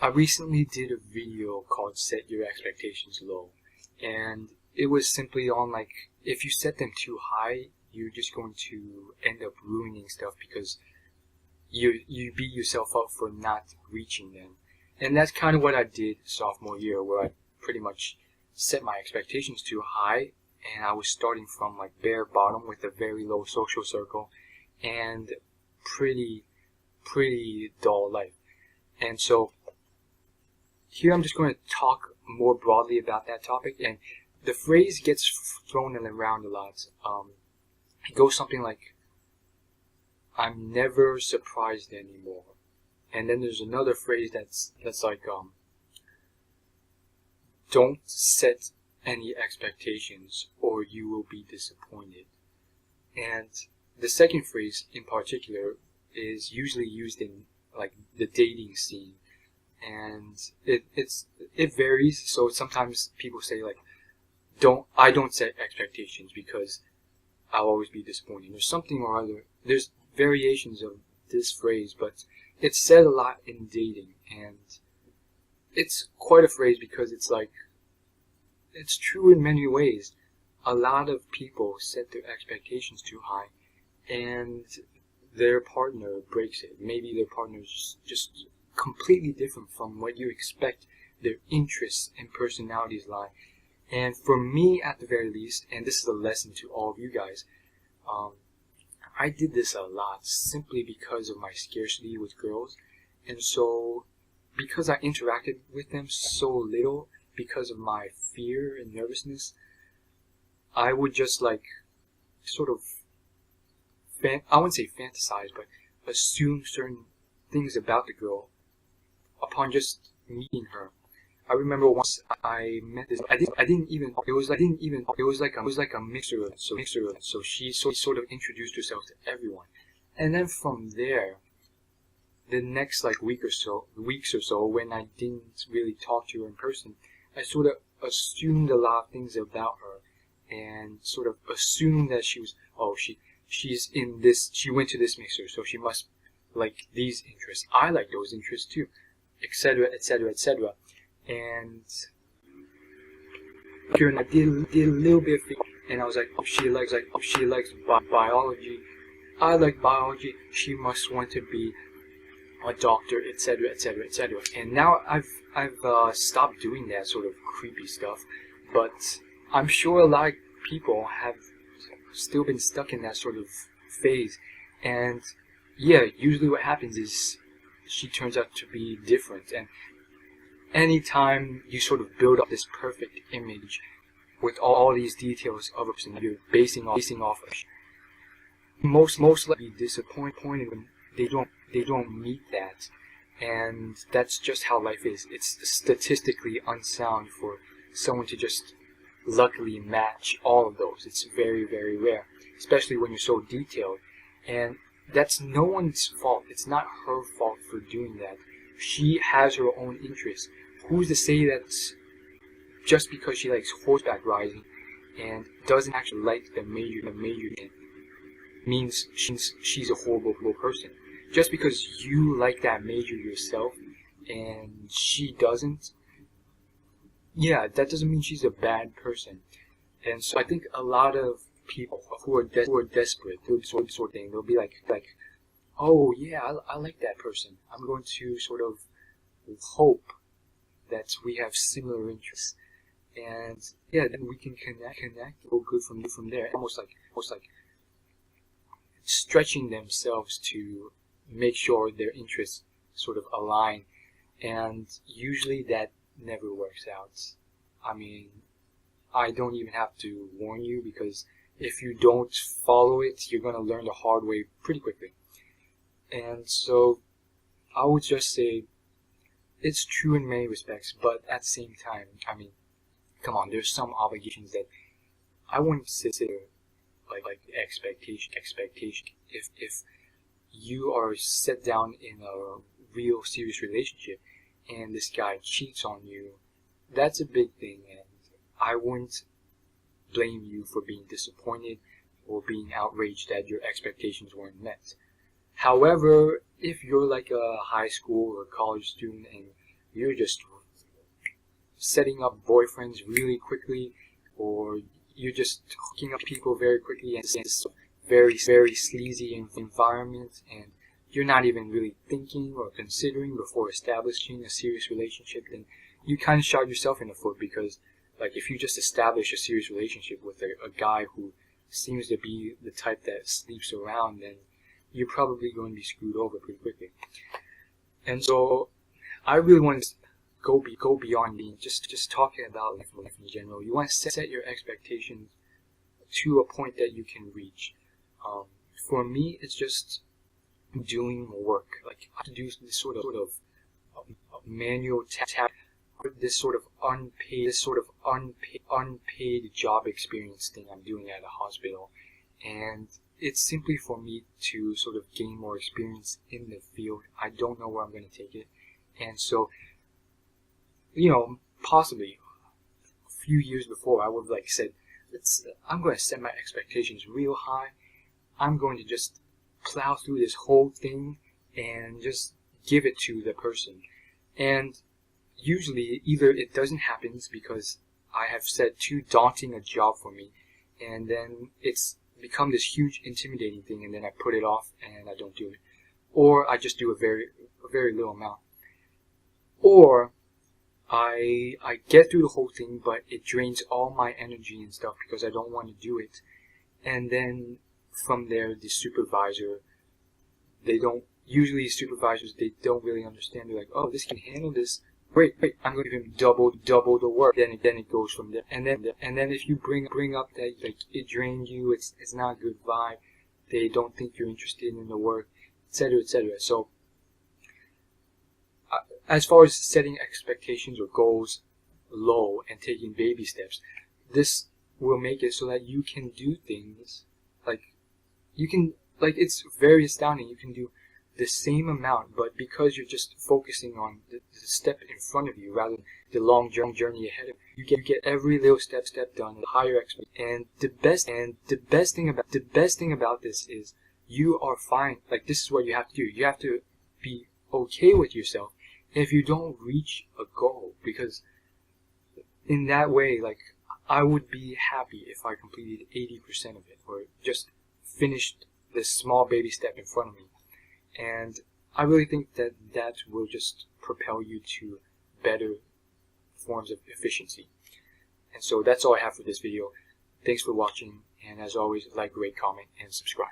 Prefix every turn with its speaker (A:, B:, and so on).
A: I recently did a video called Set Your Expectations Low, and it was simply on like, if you set them too high, you're just going to end up ruining stuff because you beat yourself up for not reaching them. And that's kind of what I did sophomore year, where I pretty much set my expectations too high, and I was starting from like bare bottom with a very low social circle and pretty dull life. And so here I'm just going to talk more broadly about that topic, and the phrase gets thrown around a lot. It goes something like, "I'm never surprised anymore." And then there's another phrase that's like, "Don't set any expectations or you will be disappointed." And the second phrase in particular is usually used in like the dating scene, and it varies. So sometimes people say like, I don't set expectations because I'll always be disappointed, or something or other. There's variations of this phrase, but it's said a lot in dating, and it's quite a phrase because it's like, it's true in many ways. A lot of people set their expectations too high, and their partner breaks it. Maybe their partner's just completely different from what you expect their interests and personalities lie. And for me, at the very least, and this is a lesson to all of you guys, I did this a lot simply because of my scarcity with girls. And so, because I interacted with them so little, because of my fear and nervousness, I would just like sort of, I wouldn't say fantasize, but assume certain things about the girl upon just meeting her. I remember once I met this. It was like a mixture. So she sort of introduced herself to everyone, and then from there, the next like weeks or so, when I didn't really talk to her in person, I sort of assumed a lot of things about her, and sort of assumed that she's in this. She went to this mixer, so she must like these interests. I like those interests too, etc., etc., etc. And I did a little bit of thinking, and I was like, she likes biology. I like biology. She must want to be a doctor, etc., etc., etc. And now I've stopped doing that sort of creepy stuff, but I'm sure a lot of people have still been stuck in that sort of phase. And yeah, usually what happens is she turns out to be different. And anytime you sort of build up this perfect image with all these details of a person you're basing off of, most likely disappointed when they don't meet that. And that's just how life is. It's statistically unsound for someone to just luckily match all of those. It's very, very rare, especially when you're so detailed. And that's no one's fault. It's not her fault for doing that. She has her own interests. Who's to say that just because she likes horseback riding and doesn't actually like the major means she's a horrible person? Just because you like that major yourself and she doesn't, yeah, that doesn't mean she's a bad person. And so I think a lot of people who are desperate, they'll do sort of thing. They'll be like, oh yeah, I like that person. I'm going to sort of hope that we have similar interests, and yeah, then we can connect, go good from there. Almost like stretching themselves to make sure their interests sort of align, and usually that never works out. I mean, I don't even have to warn you, because if you don't follow it, you're going to learn the hard way pretty quickly. And so I would just say it's true in many respects, but at the same time, I mean, come on, there's some obligations that I wouldn't consider like expectation. If you are set down in a real serious relationship and this guy cheats on you, that's a big thing, and I wouldn't blame you for being disappointed or being outraged that your expectations weren't met. However, if you're like a high school or college student and you're just setting up boyfriends really quickly, or you're just hooking up people very quickly, and it's very sleazy environment, and you're not even really thinking or considering before establishing a serious relationship, then you kind of shot yourself in the foot. Because like, if you just establish a serious relationship with a guy who seems to be the type that sleeps around, then you're probably going to be screwed over pretty quickly. And so I really want to go beyond being just talking about life in general. You want to set your expectations to a point that you can reach. For me, it's just doing work. Like, I have to do this sort of manual task, this sort of unpaid job experience thing I'm doing at a hospital, and it's simply for me to sort of gain more experience in the field. I don't know where I'm going to take it, and so, you know, possibly a few years before, I would have like said, I'm going to set my expectations real high. I'm going to just plow through this whole thing and just give it to the person. And usually either it doesn't happen because I have set too daunting a job for me, and then it's become this huge intimidating thing, and then I put it off and I don't do it, or I just do a very little amount, or I get through the whole thing, but it drains all my energy and stuff because I don't want to do it. And then from there, the supervisor, usually supervisors, they don't really understand. They're like, oh, this can handle this. Great, I'm going to give him double the work. Then it goes from there. And then if you bring up that like it drained you, it's not a good vibe, they don't think you're interested in the work, etc., etc. So as far as setting expectations or goals low and taking baby steps, this will make it so that you can do things it's very astounding. You can do the same amount, but because you're just focusing on the step in front of you rather than the long journey ahead of you, you get every little step done with higher expectations. And the best thing about this is you are fine. Like, this is what you have to do. You have to be okay with yourself if you don't reach a goal, because in that way, like, I would be happy if I completed 80% of it, or just finished this small baby step in front of me. And I really think that will just propel you to better forms of efficiency. And so that's all I have for this video. Thanks for watching, and as always, like, rate, comment, and subscribe.